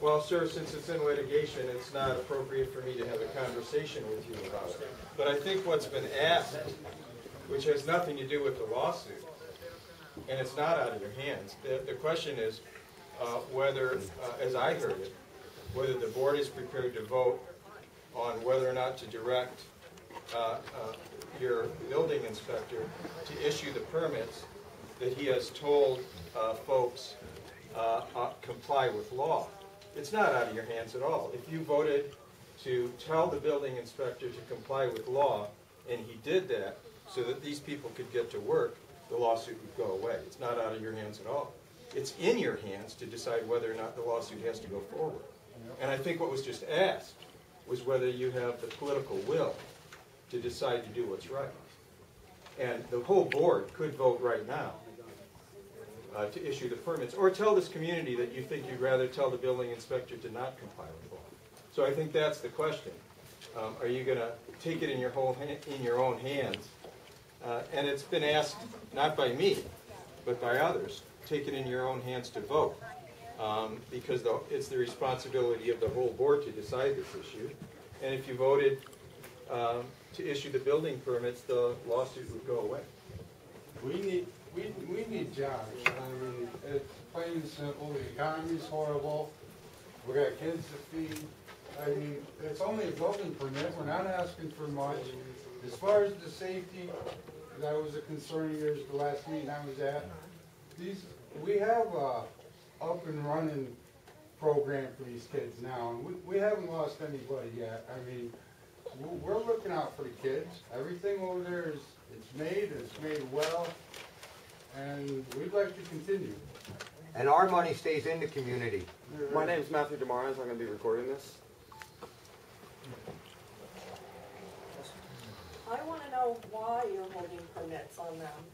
Well, sir, since it's in litigation, it's not appropriate for me to have a conversation with you about it. But I think what's been asked, which has nothing to do with the lawsuit, and it's not out of your hands, the question is whether, as I heard it, whether the board is prepared to vote on whether or not to direct your building inspector to issue the permits that he has told folks comply with law. It's not out of your hands at all. If you voted to tell the building inspector to comply with law, and he did that so that these people could get to work, the lawsuit would go away. It's not out of your hands at all. It's in your hands to decide whether or not the lawsuit has to go forward. And I think what was just asked was whether you have the political will to decide to do what's right. And the whole board could vote right now to issue the permits, or tell this community that you think you'd rather tell the building inspector to not comply with law. So I think that's the question. Are you going to take it in your own hands? And it's been asked, not by me, but by others, take it in your own hands to vote. Because it's the responsibility of the whole board to decide this issue. And if you voted to issue the building permits, the lawsuit would go away. We need jobs. I mean, it's plain and simple. The economy's horrible. We got kids to feed. I mean, it's only a building permit. We're not asking for much. As far as the safety, that was a concern of yours the last meeting I was at. We have a up and running program for these kids now, and we haven't lost anybody yet. I mean, we're looking out for the kids. Everything over there it's made well, and we'd like to continue. And our money stays in the community. My name is Matthew DeMarais. I'm going to be recording this. I want to know why you're holding permits on them.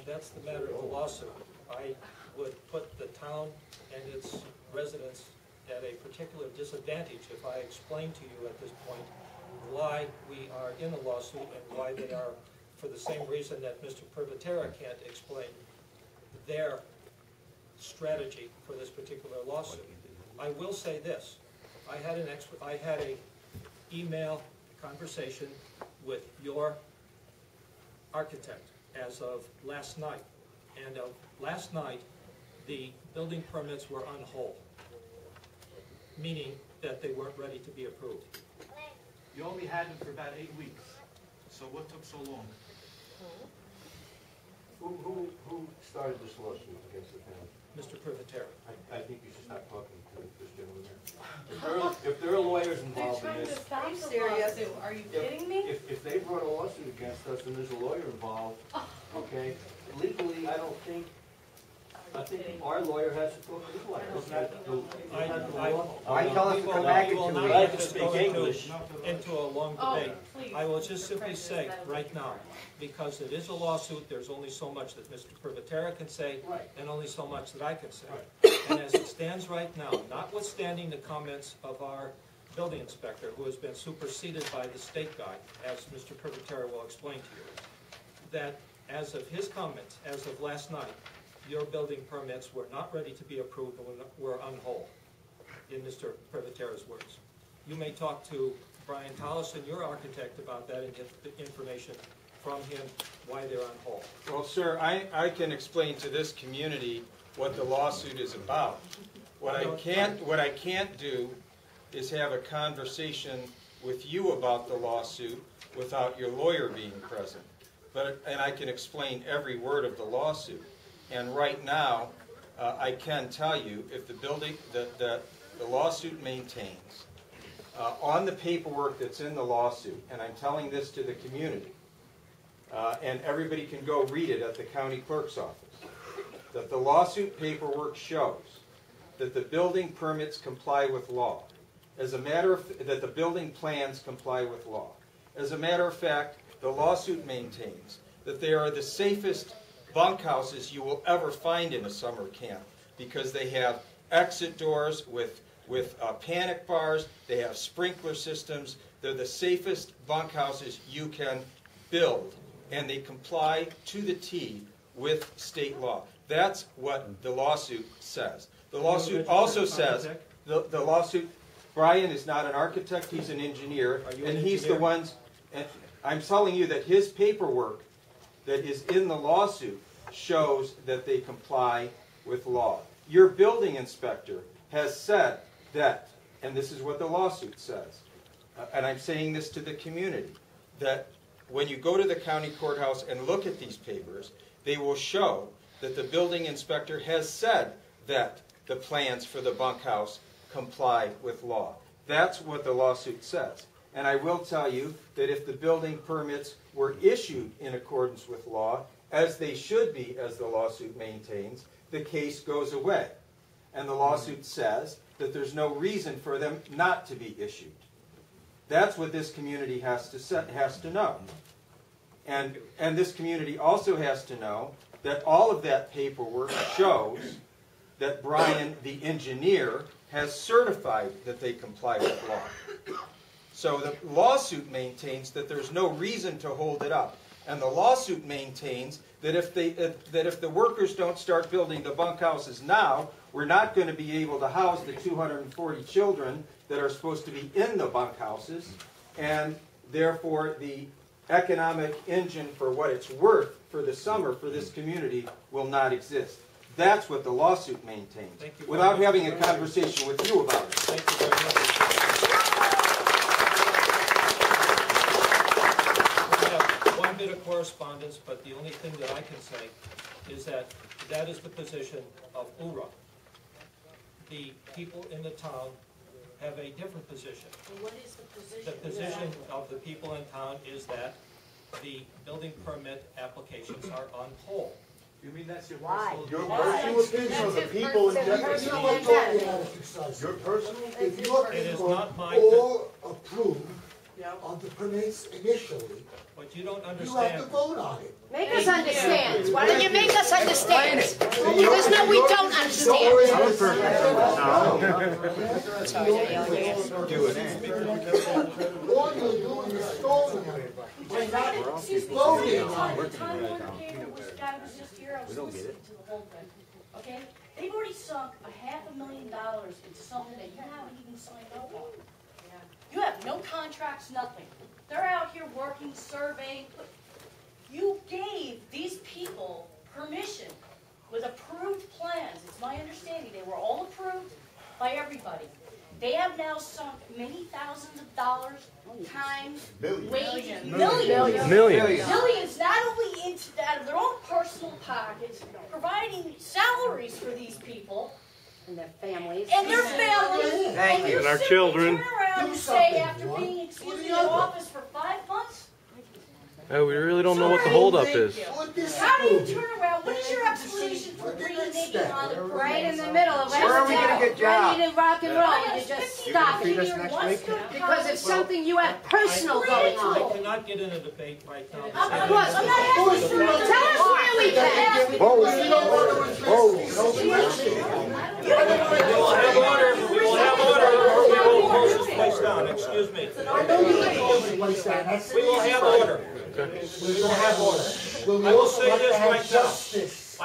That's the matter of the lawsuit. I would put the town and its residents at a particular disadvantage if I explain to you at this point why we are in a lawsuit and why they are, for the same reason that Mr. Privatera can't explain their strategy for this particular lawsuit. I will say this. I had a email conversation with your architect as of last night. And last night, the building permits were on hold, meaning that they weren't ready to be approved. You only had them for about 8 weeks. So what took so long? Who started this lawsuit against the town? Mr. Privatera. I think you should stop talking to this gentleman there. If there are lawyers involved in this, Are you serious? Are you kidding me? if they brought a lawsuit against us and there's a lawyer involved, okay, legally, I think our lawyer has to talk to his lawyer. I tell us to come back in 2 weeks. I can speak English into a long debate. Please. I will just simply say right now, because it is a lawsuit, there's only so much that Mr. Privatera can say, and only so much that I can say. And as it stands right now, notwithstanding the comments of our building inspector, who has been superseded by the state guy, as Mr. Privatera will explain to you, that as of his comments, as of last night, your building permits were not ready to be approved and were on hold, in Mr. Privatera's words. You may talk to Brian Tollison, your architect, about that and get the information from him why they're on hold. Well, sir, I can explain to this community what the lawsuit is about. What I can't do is have a conversation with you about the lawsuit without your lawyer being present. And I can explain every word of the lawsuit. And right now, I can tell you, if the building that the lawsuit maintains, on the paperwork that's in the lawsuit, and I'm telling this to the community, and everybody can go read it at the county clerk's office, that the lawsuit paperwork shows that the building permits comply with law. As a matter of that the building plans comply with law. As a matter of fact, the lawsuit maintains that they are the safest bunkhouses you will ever find in a summer camp, because they have exit doors with panic bars, they have sprinkler systems, they're the safest bunkhouses you can build, and they comply to the T with state law. That's what the lawsuit says. The lawsuit also says, the lawsuit, Brian is not an architect, he's an engineer, Are you an and he's the engineer? ones, and I'm telling you that his paperwork that is in the lawsuit shows that they comply with law. Your building inspector has said that, and this is what the lawsuit says, and I'm saying this to the community, that when you go to the county courthouse and look at these papers, they will show that the building inspector has said that the plans for the bunkhouse comply with law. That's what the lawsuit says. And I will tell you that if the building permits were issued in accordance with law, as they should be, as the lawsuit maintains, the case goes away. And the lawsuit says that there's no reason for them not to be issued. That's what this community has to know. And this community also has to know that all of that paperwork shows that Brian, the engineer, has certified that they comply with law. So the lawsuit maintains that there's no reason to hold it up. And the lawsuit maintains that if the workers don't start building the bunkhouses now, we're not going to be able to house the 240 children that are supposed to be in the bunkhouses, and therefore the economic engine for what it's worth for the summer for this community will not exist. That's what the lawsuit maintains, without having a conversation with you about it. Thank you very much. We have one bit of correspondence, but the only thing that I can say is that that is the position of Oorah. The people in the town have a different position. What is the position? The position of the people in town is that the building permit applications are on hold. You mean that's your Why? personal? Your Why? personal opinion of the people in Jefferson. Your personal, If your It is people not my, all approve Yeah. of the permits initially, but you don't you have to understand. vote on it. Make us understand. Why don't you make us understand? Because no, we don't understand. All you're doing is stalling it. By not Excuse me, voting the on it. Time Warner Cable guy was just here, I was listening to the whole thing, okay? They've already sunk $500,000 into something that you haven't even signed up on. You have no contracts, nothing. They're out here working, surveying. You gave these people permission with approved plans. It's my understanding they were all approved by everybody. They have now sunk many thousands of dollars, times, wages, millions. Millions, not only into out of their own personal pockets, providing salaries for these people And their families. and their families. Thank you. And our children. Turn around and say, after being excused in office for 5 months, We really don't know what the holdup is. how do you turn around? What is your explanation for reneging on the Right in the middle of Where are we gonna get jobs? ready to rock and roll, you just stop it. Because it's something you have personal going I on. cannot get in a debate right now. Of course, tell us where we can. We will have order, we will have order, or we will close this place down, excuse me. We will have order. We will have order. I will say this right now.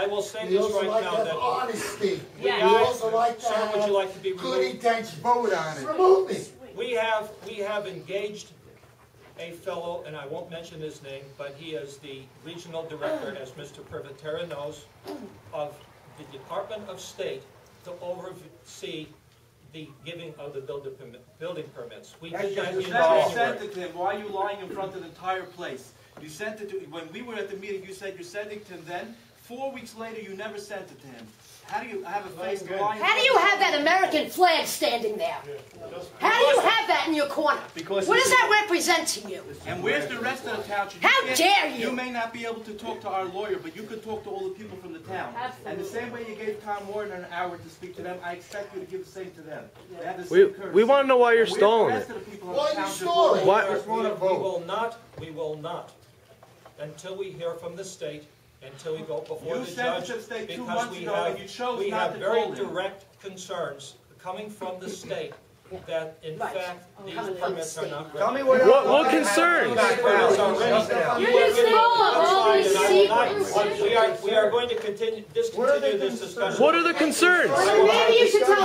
I will say this right now that Honesty. we We are, also like to sir, would you like to be have good removed? intentions. Vote on it. Remove me. We have engaged a fellow, and I won't mention his name, but he is the regional director, as Mr. Privatera knows, of the Department of State to oversee the giving of the building permits. We did that in You January. sent it to him. Why are you lying in front of the entire place? You sent it to, when we were at the meeting, you said you're sending it to him then. 4 weeks later, you never sent it to him. How do you have a face to lie? How do you have that American flag standing there? How do you have that in your corner? What does that represent to you? And where's the rest of the township? How can't- dare you? You may not be able to talk to our lawyer, but you could talk to all the people from the town. And the same way you gave Tom Warren an hour to speak to them, I expect you to give the same to them. They have the same courtesy. We want to know why you're And where's stalling the it. rest of the people on Why the are you township stalling? board? We will not, until we hear from the state, until we go before You the sent it judge, to the state 2 because months we ago, and you chose we not have to very call him. direct concerns coming from the state that in Right. fact, these Coming from permits are not ready. Tell me what What concerns? These permits are ready. You're just full of all these secrets. We are going to discontinue this discussion. What are the concerns? Maybe you should tell